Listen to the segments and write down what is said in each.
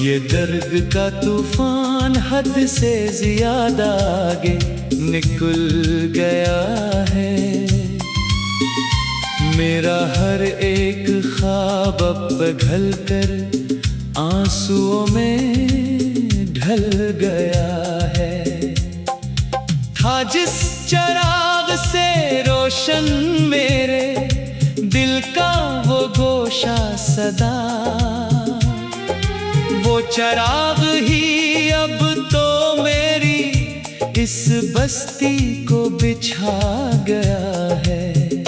ये दर्द का तूफान हद से ज्यादा आगे निकल गया है। मेरा हर एक ख्वाब अब पिघल कर आंसुओं में ढल गया है। था जिस चिराग से रोशन मेरे दिल का वो गोशा सदा, वो चिराग ही अब तो मेरी इस बस्ती को बिछा गया है।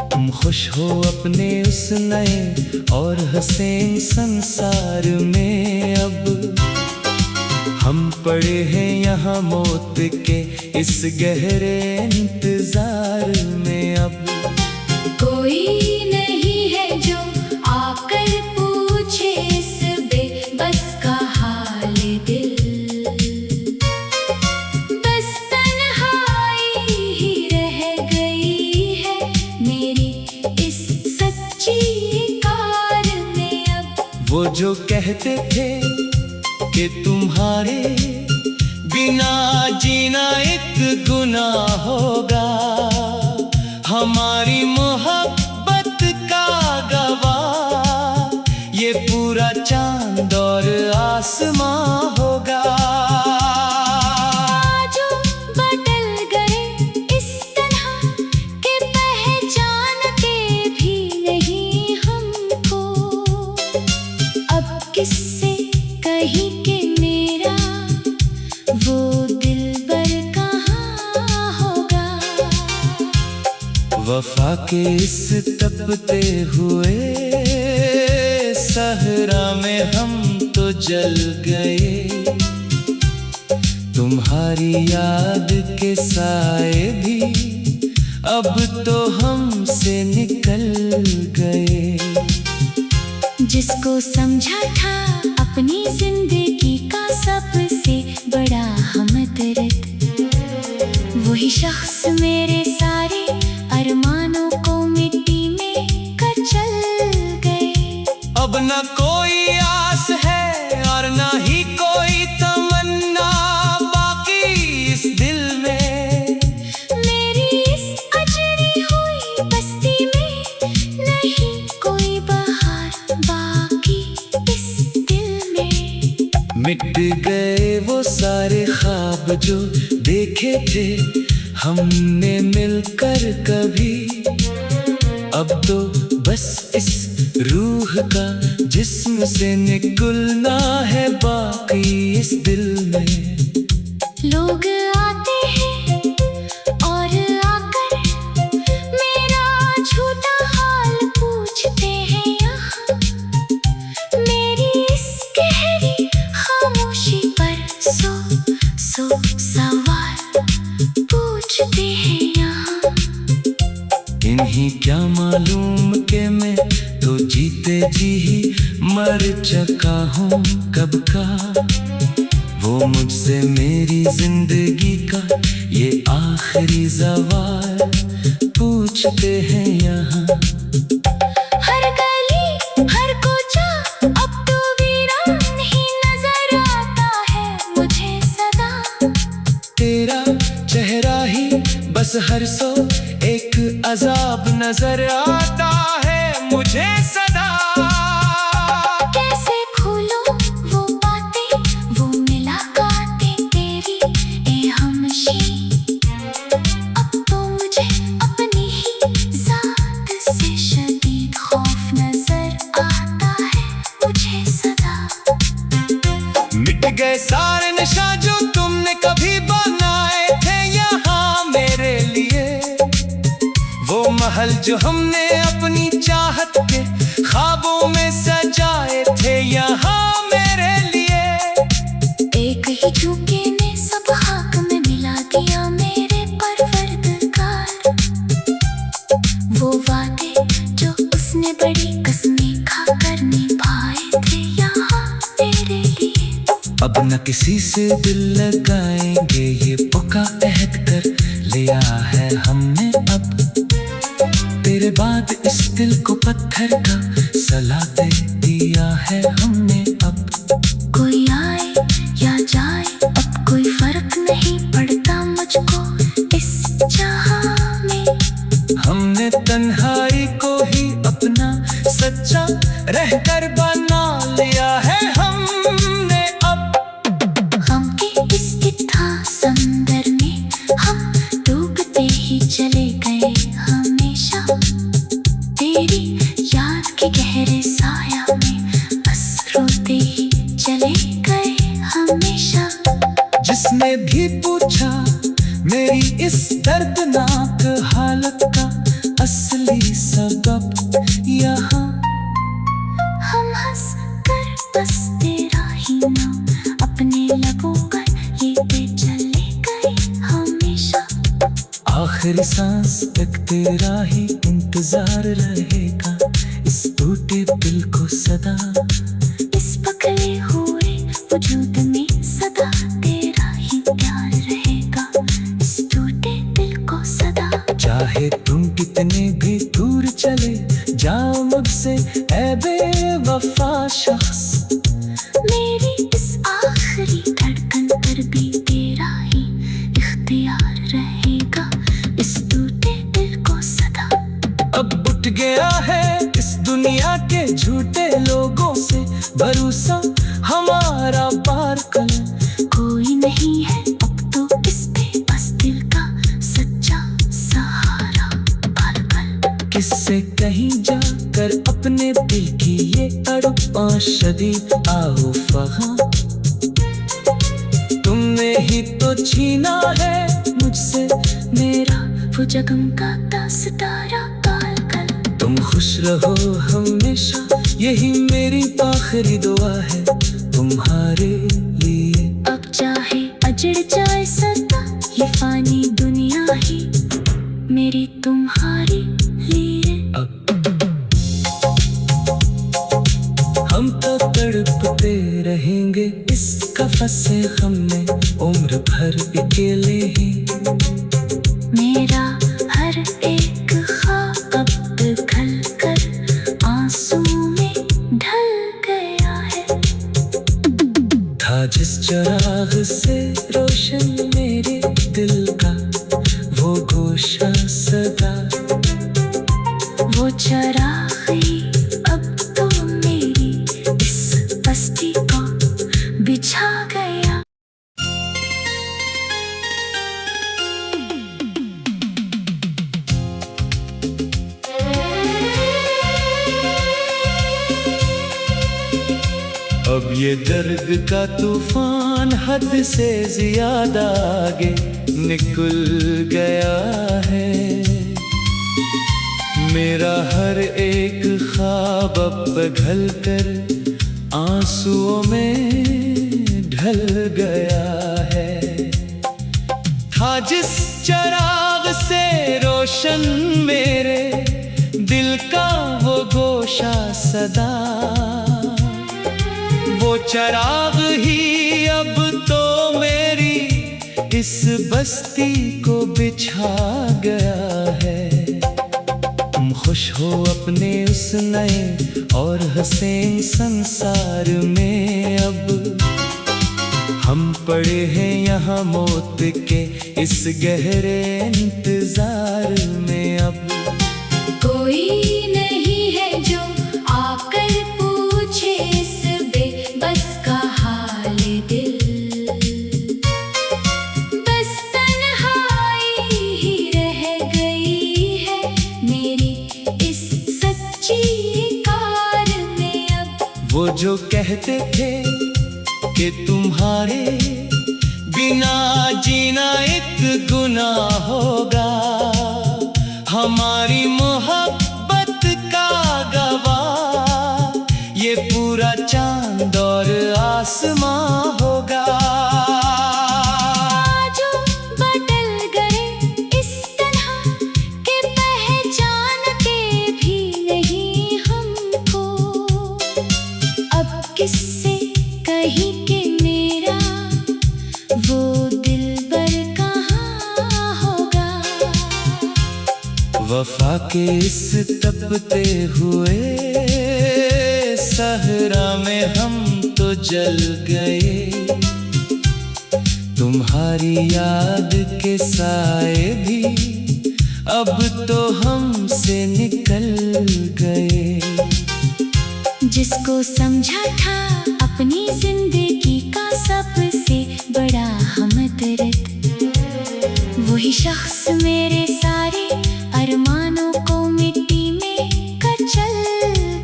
तुम खुश हो अपने उस नए और हसीन संसार में, अब हम पड़े हैं यहाँ मौत के इस गहरे इंतजार में। अब कोई नहीं है जो आकर पूछे इस बेबस का हाल दिल, बस तन्हाई ही रह गई है मेरी इस सच्ची कार में। अब वो जो कहते थे कि तुम्हारे बिना जीना एक गुनाह होगा, हमारी मोहब्बत का गवाह ये पूरा चांद और आसमां होगा। जो बदल गए इस तरह के पहचानते भी नहीं हमको, अब किससे कहीं के मेरा वो दिलबर कहाँ होगा। वफा के इस तपते हुए सहरा में हम तो जल गए, तुम्हारी याद के साए भी अब तो हमसे निकल गए। जिसको समझा था अपनी जिंदगी का सबसे बड़ा हमदर्द, वही शख्स मेरे सारे अरमानों को मिट्टी में कर चल गए। अब न कोई आस है और न ही कोई तमन्ना बाकी इस दिल में। मेरी इस अजरी हुई बस्ती में नहीं कोई बहार बाकी इस दिल में। मिट गए वो सारे ख्वाब जो देखे थे हमने मिलकर कभी, अब तो बस इस रूह का जिस्म से निकलना है बाकी इस दिल में। लोग आते हैं और आकर मेरा झूठा हाल पूछते हैं यहाँ, मेरी इस गहरी खामोशी पर सौ सौ सवाल पूछते हैं यहाँ। इन्हीं क्या मालूम कि मैं तो जीते जी ही मर चुका हूँ कब का, वो मुझसे मेरी जिंदगी का ये आखिरी सवाल पूछते हैं यहाँ। हर गली हर कोचा अब तो वीरान ही नजर आता है मुझे सदा, तेरा चेहरा ही बस हर सौ एक अजाब नजर आता है मुझे सदा। कैसे भूलूं वो बातें वो मुलाकातें तेरी ए हमशी, अब तो मुझे अपनी ही जात से शदीद खौफ नजर आता है मुझे सदा। मिट गए सारे नशा जो तुमने कभी बनाए थे यहाँ मेरे लिए, वो महल जो हमने अपनी चाहत के ख्वाबों में सजाए थे यहाँ मेरे लिए। एक ही झुके ने सब खाक में मिला दिया मेरे परवरदिगार, वो वादे जो उसने बड़ी कसमें खाकर निभाए थे यहाँ मेरे लिए। अब न किसी से दिल लगाएंगे ये पक्का अहद कर लिया है हमने, अब तेरे बाद इस दिल को पत्थर का सला दे दिया है हमने अब। किसने भी पूछा मेरी इस दर्दनाक हालत का असली सबब यहाँ हम हंस कर बस तेरा ही नाम अपने लबों पर लेते चले गए हमेशा। आखिरी सांस तक तेरा ही इंतजार रहेगा, इस टूटे दिल को सदा, इस पकड़े हुए वजूद में सदा तेरा ही प्यार रहेगा, इस टूटे दिल को सदा। चाहे तुम कितने भी दूर चले जाओ मुझसे ऐ बेवफा शख्स, मेरी इस आखिरी धड़कन पर भी तेरा ही इख्तियार रहेगा, इस टूटे दिल को सदा। अब उठ गया है इस दुनिया के झूठे लोगों से भरोसा हमारा पार कर, कोई नहीं है अब तो इस पे बस दिल का सच्चा सहारा पल पल। किससे कहीं जाकर अपने दिल की ये तड़पां शदीद आओ फहाँ, तुमने ही तो छीना है मुझसे मेरा वो जगमगाता सितारा काल कल। तुम खुश रहो हमेशा यही मेरी आखिरी दुआ है तुम्हारे लिए। अब चाहे अजड़ जाए सदा ये फानी दुनिया ही मेरी तुम्हारी लिए। अब हम तो तड़पते रहेंगे इस कफसे गम में उम्र भर अकेले ही। मेरा हर एक ख्वाब अब पिघल कर आंसू में ढल गया है। था जिस चिराग से रोशन मेरे दिल का वो गोशा सदा, वो चिराग ही अब तो मेरी इस बस्ती को बिछा गया। अब ये दर्द का तूफान हद से ज्यादा आगे निकल गया है। मेरा हर एक ख्वाब अब पिघल कर आंसुओं में ढल गया है। था जिस चिराग से रोशन मेरे दिल का वो गोशा सदा, वो चिराग ही अब तो मेरी इस बस्ती को बिछा गया है। तुम खुश हो अपने उस नए और हसीन संसार में, अब हम पड़े हैं यहाँ मौत के इस गहरे इंतजार में। अब कोई नहीं है जो आकर पूछे इस बेबस का हाल दिल, बस तन्हाई ही रह गई है मेरी इस सच्ची कार में। अब वो जो कहते थे कि तुम्हारे बिना जीना एक गुनाह होगा, हमारी मोहब्बत का गवाह ये पूरा चांद और आसमां होगा। जो बदल गए इस तरह के पहचानते भी नहीं हमको, अब किससे कहीं के मेरा वो दिलबर कहाँ होगा। वफा के इस तपते हुए सहरा में हम तो जल गए, तुम्हारी याद के साए भी अब तो हमसे निकल गए। जिसको समझा था अपनी जिंदगी का सबसे बड़ा हमदर्द, वही शख्स मेरे सारे अरमानों को मिट्टी में कर चल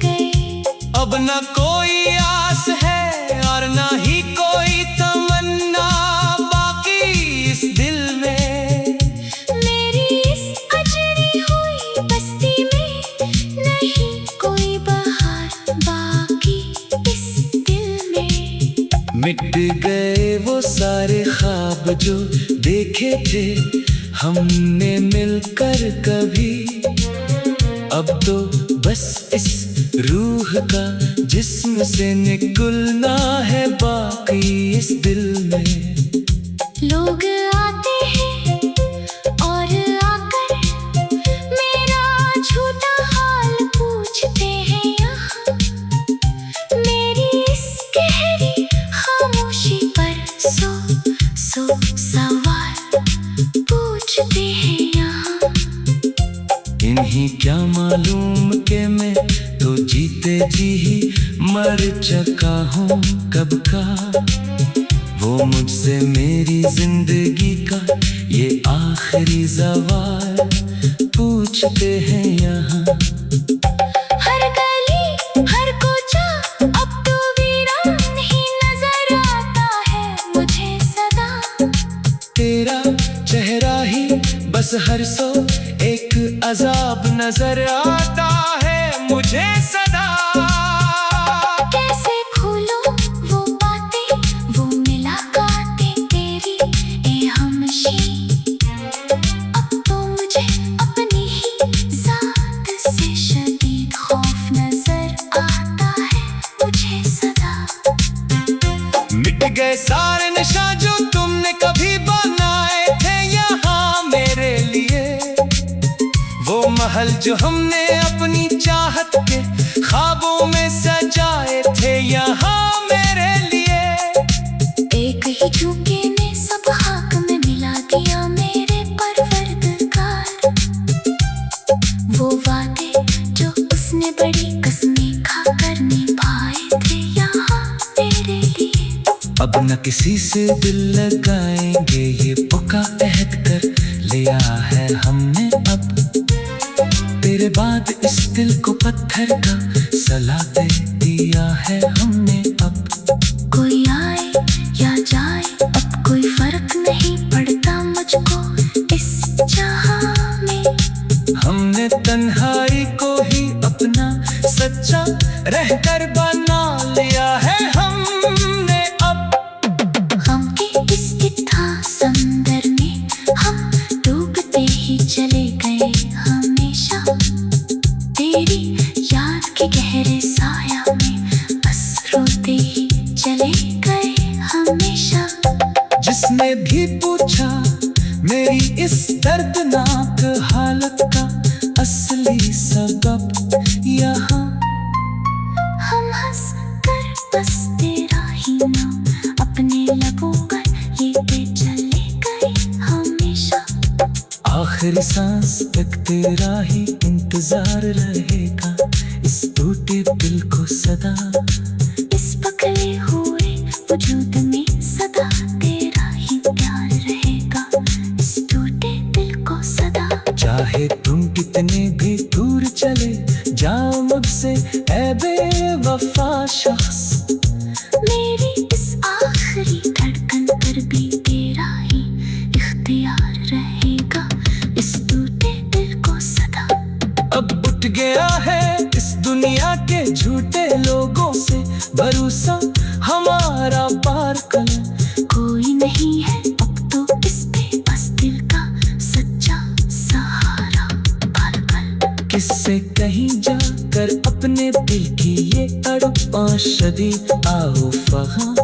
गए। अब न कोई आस है और न ही कोई तमन्ना बाकी। थे हमने मिलकर कभी। अब तो बस इस रूह का जिस्म से निकलना है बाकी इस दिल में। लोग आते हैं और आकर मेरा झूठा हाल पूछते हैं यहाँ। मेरी इस गहरी खामोशी पर सौ सवाल पूछते हैं यहाँ। इन्हीं क्या मालूम के मैं तो जीते जी ही मर चुका हूँ कब का। वो मुझसे मेरी जिंदगी का ये आखिरी सवाल पूछते हैं यहाँ। हर गली हर कोचा अब तो वीरान ही नजर आता है मुझे सदा। तेरा चेहरा ही बस हर सौ एक अजाब नजर आता है मुझे सदा। कैसे भूलूं वो बातें वो मुलाकातें तेरी ए हमशी। अब तो मुझे अपनी ही जात से शदीद खौफ नजर आता है मुझे सदा। मिट गए सारे नशा जो तुमने कभी बनाए थे यहाँ मेरे लिए। वो महल जो हमने अपनी चाहत के ख्वाबों में सजाए थे यहाँ मेरे लिए। एक ही झुके ने सब खाक में मिला दिया मेरे परवरदिगार। वो वादे जो उसने बड़ी कसमें खाकर निभाए थे यहाँ मेरे लिए। अब न किसी से दिल लगाएंगे ये पक्का अहद कर लिया है हमने अब। तेरे बाद इस दिल को पत्थर का सला दे दिया है हमने अब। कोई आए या जाए अब कोई फर्क नहीं पड़ता मुझको इस जहां में। हमने तन्हाई को ही अपना सच्चा रहकर बना लिया है हमने अब। गम के इस इत्था समंदर में हम डूबते ही चले गए हमेशा। तेरी याद के गहरे साया में बस रोते ही चले गए हमेशा। जिसने भी पूछा मेरी इस दर्दनाक हालत का असली सबब यहाँ। हम हंस कर बस तेरा ही नाम अपने लबों पर लेते चले गए हमेशा। आखिरी सांस तक तेरा ही इंतजार रहेगा इस टूटे दिल को सदा। इस पकड़े हुए वजूद में सदा तेरा ही प्यार रहेगा इस टूटे दिल को सदा। चाहे तुम कितने भी दूर चले जाओ मुझसे ऐ बेवफा शख्स। मेरी इस आखिरी धड़कन पर भी तेरा ही इख्तियार रहेगा इस टूटे दिल को सदा। अब उठ गया है इस दुनिया के झूठे लोगों से भरोसा हमारा पार कर। कोई नहीं है अब तो इस बेबस दिल का सच्चा सहारा पल पल। किससे कहीं जाकर अपने दिल की ये तड़प शदीद आओ फहाँ।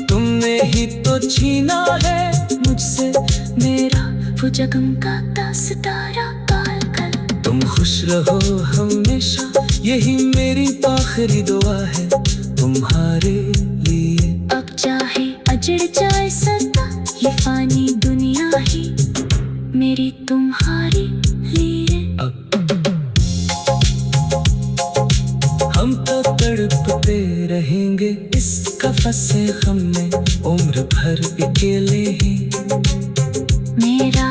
तुमने ही तो छीना है मुझसे मेरा वो जगमगाता सितारा काल कल। तुम खुश रहो हमेशा यही मेरी आखिरी दुआ है तुम्हारे लिए। अब चाहे अजड़ जाए सदा ये फानी दुनिया ही मेरी तुम्हारी लिए। अब हम तो तड़पते रहेंगे इस कफस से गम में उम्र भर अकेले ही। मेरा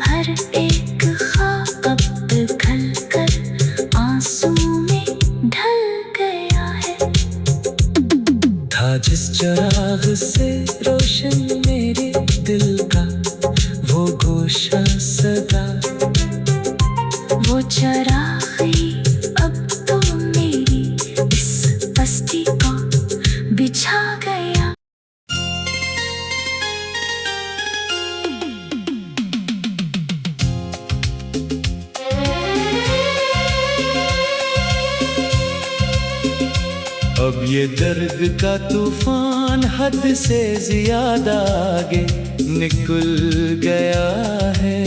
हर एक ख्वाब अब पिघल कर आंसू में ढल गया है। था जिस चिराग से रोशन मेरे दिल का वो गोशा सदा। वो चरागी अब तो मेरी इस बस्ती को बिछा गया। अब ये दर्द का तूफान हद से ज्यादा आगे निकल गया है।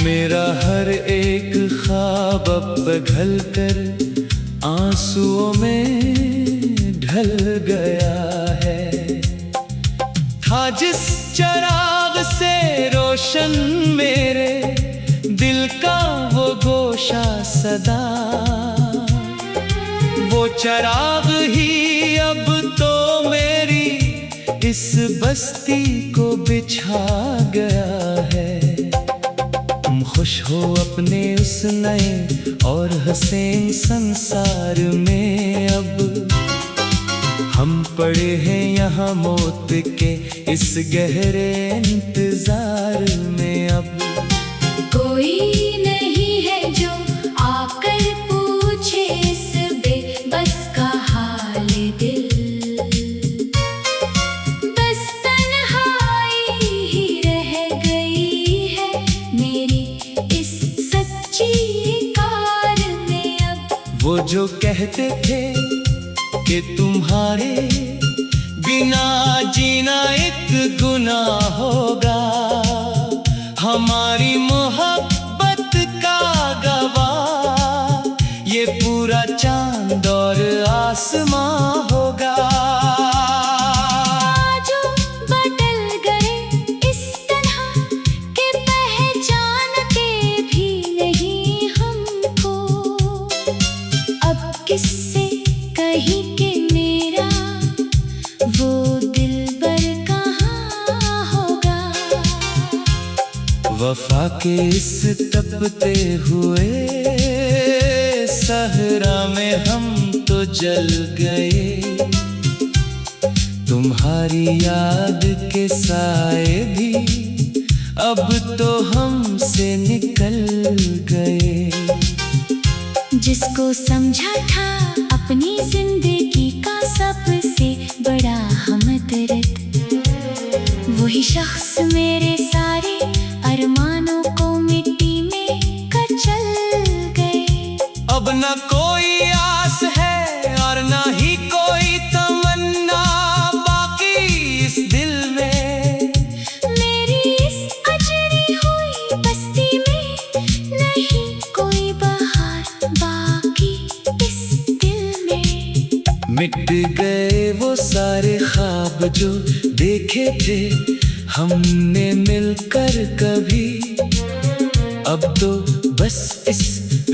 मेरा हर एक ख्वाब अब पिघल कर आंसुओं में ढल गया है। था जिस चिराग से रोशन मेरे दिल का वो गोशा सदा, वो चिराग ही अब तो मेरी इस बस्ती को बिछा गया है। तुम खुश हो अपने उस नए और हसीन संसार में, अब हम पड़े हैं यहाँ मौत के इस गहरे इंतजार में। अब कोई नहीं है जो आकर पूछे इस बेबस का हाल दिल, बस तन्हाई ही रह गई है मेरी इस सच्ची कार में। अब वो जो कहते थे कि तुम्हारे बिना जीना एक गुनाह होगा, हमारी मोहब्बत का गवाह ये पूरा चांद और आसमां होगा। जो बदल गए इस तरह के पहचानते भी नहीं हमको, अब किससे कहीं के मेरा वो दिलबर कहाँ होगा। वफा के इस तपते हुए सहरा में हम तो जल गए, तुम्हारी याद के साए भी अब तो हमसे निकल गए। जिसको समझा था अपनी जिंदगी का सबसे बड़ा हमदर्द, वही शख्स मेरे सारे अरमानों को मिट्टी में कर चल गए। अब न कोई आस है और न ही कोई तमन्ना बाकी इस दिल में। मेरी इस अजरी हुई बस्ती में नहीं कोई बहार बाकी इस दिल में। मिट गए वो सारे ख्वाब जो देखे थे हमने मिलकर कभी, अब तो बस इस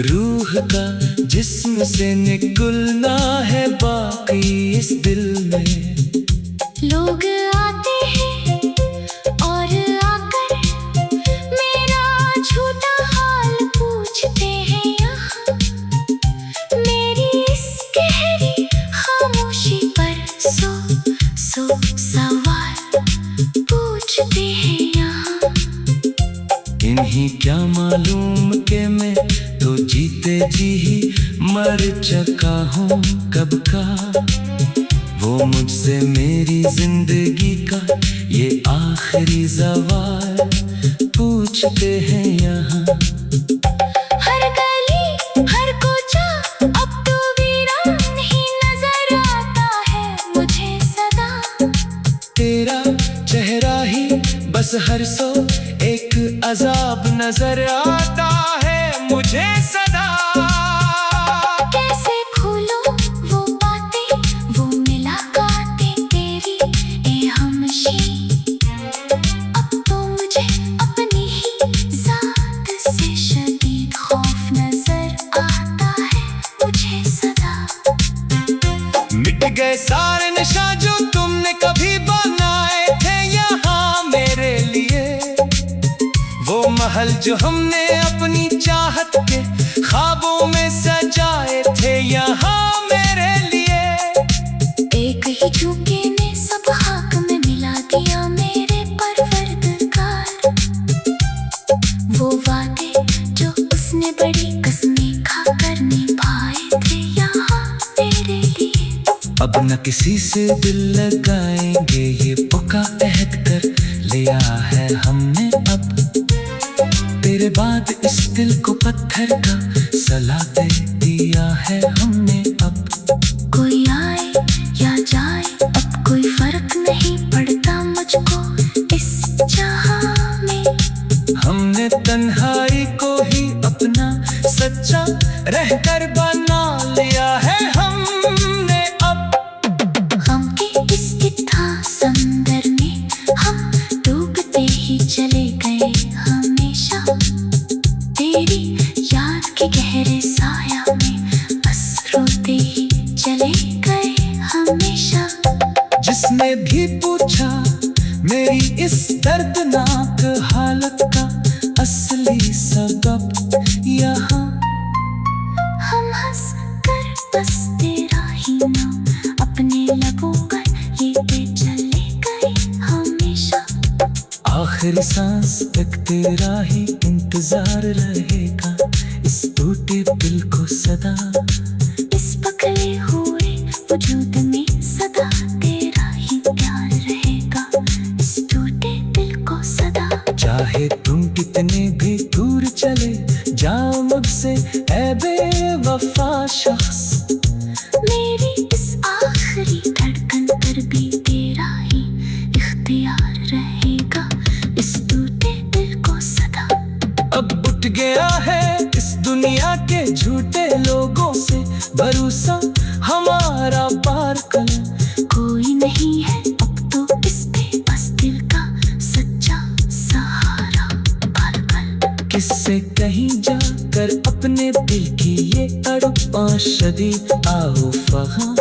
रूह का जिस्म से निकलना है बाकी इस दिल में। लोग आते हैं और आकर मेरा झूठा हाल पूछते हैं यहाँ, मेरी इस गहरी खामोशी पर सौ सौ सवाल पूछते हैं यहाँ। इन्हीं क्या मालूम कि मैं तो जीते जी ही मर चुका हूँ कब का, वो मुझसे मेरी जिंदगी का ये आखिरी सवाल पूछते हैं यहाँ। हर गली हर कोचा अब तो वीरान ही नजर आता है मुझे सदा, तेरा चेहरा ही बस हर सौ एक अजाब नजर आता है मुझे सदा। कैसे भूलो वो बातें वो मुलाकातें तेरी ए हमशी, अब तो मुझे अपनी ही जात से शदीद खौफ नजर आता है मुझे सदा। मिट गए सारे नशा जो तुमने कभी बनाए थे यहाँ मेरे लिए, वो महल जो हमने अपनी चाहत के ख्वाबों में सजाए थे यहाँ मेरे लिए। एक ही झुके ने सब खाक में मिला दिया मेरे परवरदिगार, वो वादे जो उसने बड़ी कसमें खाकर निभाए थे यहाँ मेरे लिए। अब न किसी से दिल लगाएंगे ये पक्का अहद कर लिया है हमने, अब तेरे बाद इस दिल को पत्थर का सला दे दिया है हमने अब। भी पूछा मेरी इस दर्दनाक हालत का असली सबब यहाँ। हम हंस कर बस तेरा ही नाम अपने लबों पर लेते चले गए हमेशा। आखिरी सांस तक तेरा ही इंतजार रहेगा, इस टूटे दिल को सदा, इस पकड़े हुए वजूद में सदा तेरा ही प्यार रहेगा, इस टूटे दिल को सदा। चाहे तुम कितने भी दूर चले जाओ मुझसे ऐ बेवफा शख्स, मेरी इस आखिरी धड़कन पर भी तेरा ही इख्तियार रहेगा, इस टूटे दिल को सदा। अब उठ गया है इस दुनिया के झूठे लोगों से भरोसा हमारा पार कर, कोई नहीं है अब तो इस पे बस दिल का सच्चा सहारा पल पल। किससे कहीं जाकर अपने दिल की ये तड़पा शदीद आओ फहा,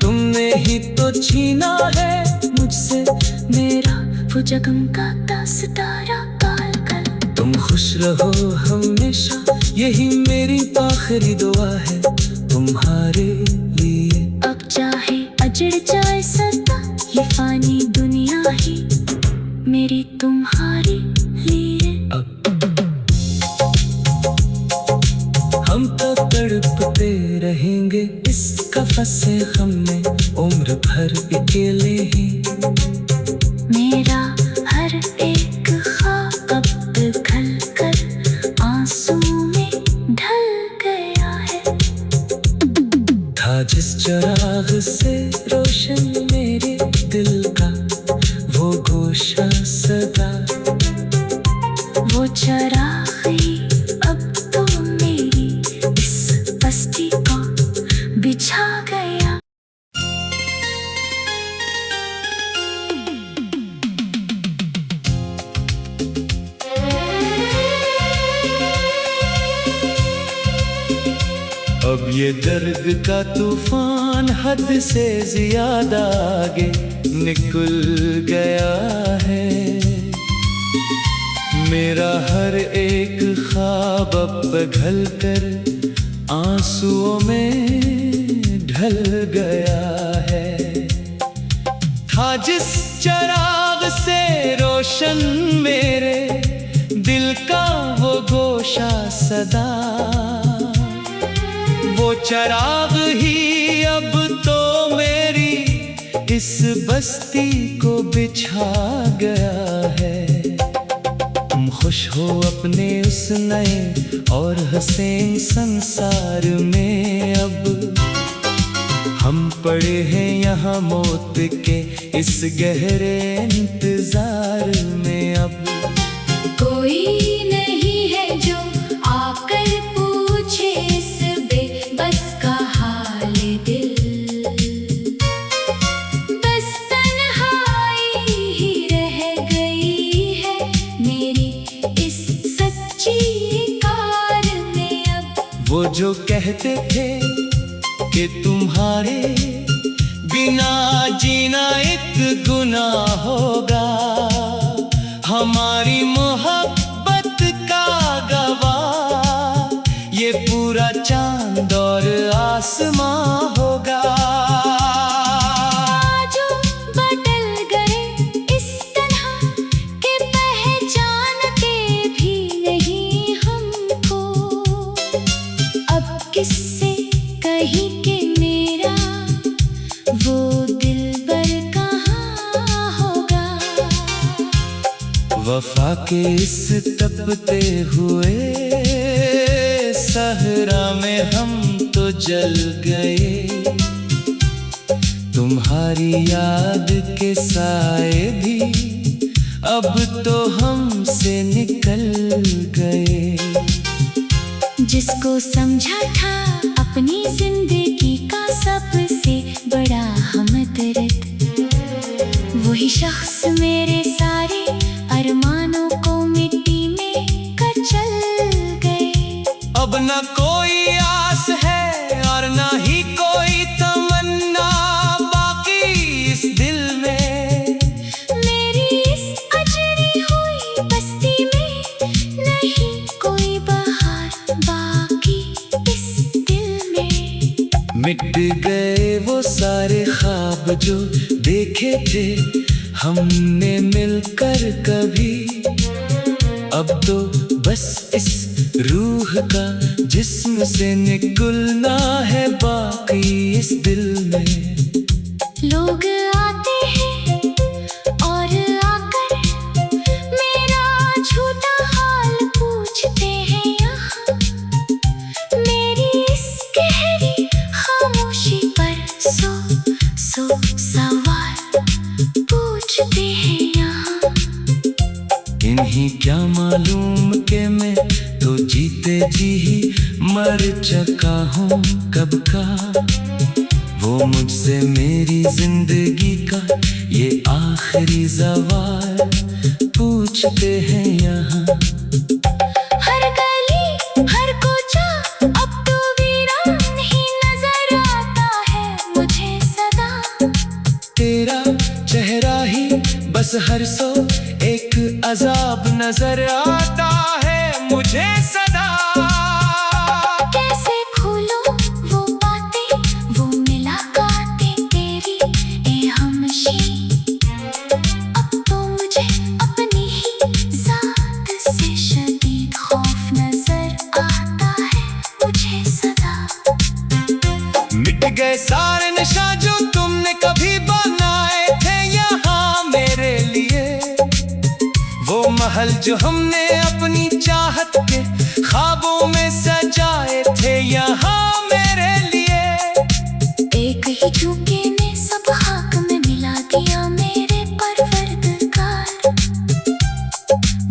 तुमने ही तो छीना है मुझसे मेरा वो जगमगाता सितारा काल कल। तुम खुश रहो हमेशा यही मेरी आखिरी दुआ है तुम्हारे लिए। अब चाहे अजड़ जाए सदा ये फानी दुनिया ही मेरी तुम्हारी लिए। हम तो तड़पते रहेंगे इस कफसे गम में उम्र भर अकेले ही। मेरा हर एक ख्वाब अब पिघल कर आंसू में ढल गया है। था जिस चिराग से रोशन मेरे दिल का वो गोशा सदा, वो चिराग ही अब तो मेरी इस बस्ती को बिछा गया। अब ये दर्द का तूफान हद से ज्यादा आगे निकल गया है। मेरा हर एक ख्वाब अब पिघल कर आंसुओं में ढल गया है। था जिस चिराग से रोशन मेरे दिल का वो गोशा सदा, वो चिराग ही अब तो मेरी इस बस्ती को बिछा गया है। तुम खुश हो अपने उस नए और हसीन संसार में, अब हम पड़े हैं यहाँ मौत के इस गहरे इंतजार में। अब कोई नहीं है जो आकर पूछे इस बेबस का हाल दिल, बस तन्हाई ही रह गई है मेरी इस सच्ची कार में। अब वो जो कहते थे कि तुम्हारे बिना जीना एक गुनाह होगा, हमारी मोहब्बत का गवाह ये पूरा चांद और आसमां होगा। जो बदल गए इस तरह के पहचानते भी नहीं हमको, अब किससे कहीं के मेरा वो दिलबर कहाँ होगा। वफा के इस तपते हुए सहरा में हम तो जल गए, तुम्हारी याद के साए भी अब तो हमसे निकल गए। जिसको समझा था अपनी जिंदगी का सबसे बड़ा हमदर्द, वही शख्स मेरे सारे अरमानों को मिट्टी में कर चल गए। अब न कोई आस है और न ही कोई तमन्ना बाकी देखे थे हमने मिलकर कभी। अब तो बस इस रूह का जिस्म से निकलना है बाकी इस दिल में। लोग आते हैं और आकर मेरा झूठा हाल पूछते हैं यहाँ। मेरी इस गहरी खामोशी पर सौ सवाल पूछते हैं यहाँ। इन्हीं क्या मालूम कि मैं तो जीते जी ही मर चुका हूँ कब का। वो मुझसे मेरी जिंदगी का ये आखिरी सवाल पूछते हैं यहाँ। हर गली हर कोचा अब तो वीरान ही नजर आता है मुझे सदा। तेरा चेहरा ही बस हर सौ एक अजाब नजर आता है मुझे सदा। कैसे भूलूं वो बातें वो मुलाकातें तेरी ए हमशी। अब तो मुझे अपनी ही जात से शदीद खौफ नजर आता है मुझे सदा। मिट गए सारे नशा जो तुमने कभी बनाए थे यहाँ मेरे लिए। वो महल जो हमने अपनी चाहत के ख्वाबों में सजाए थे यहाँ मेरे लिए। एक ही झुके ने सब खाक में मिला दिया मेरे परवरदिगार।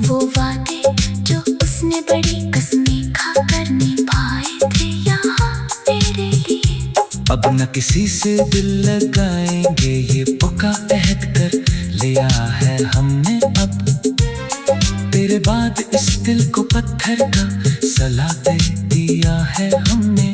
वो वादे जो उसने बड़ी कसमें खाकर निभाए थे यहाँ मेरे लिए। अब न किसी से दिल लगाएंगे ये पक्का अहद कर लिया है हमने अब। तेरे बाद इस दिल को पत्थर का सला दे दिया है हमने।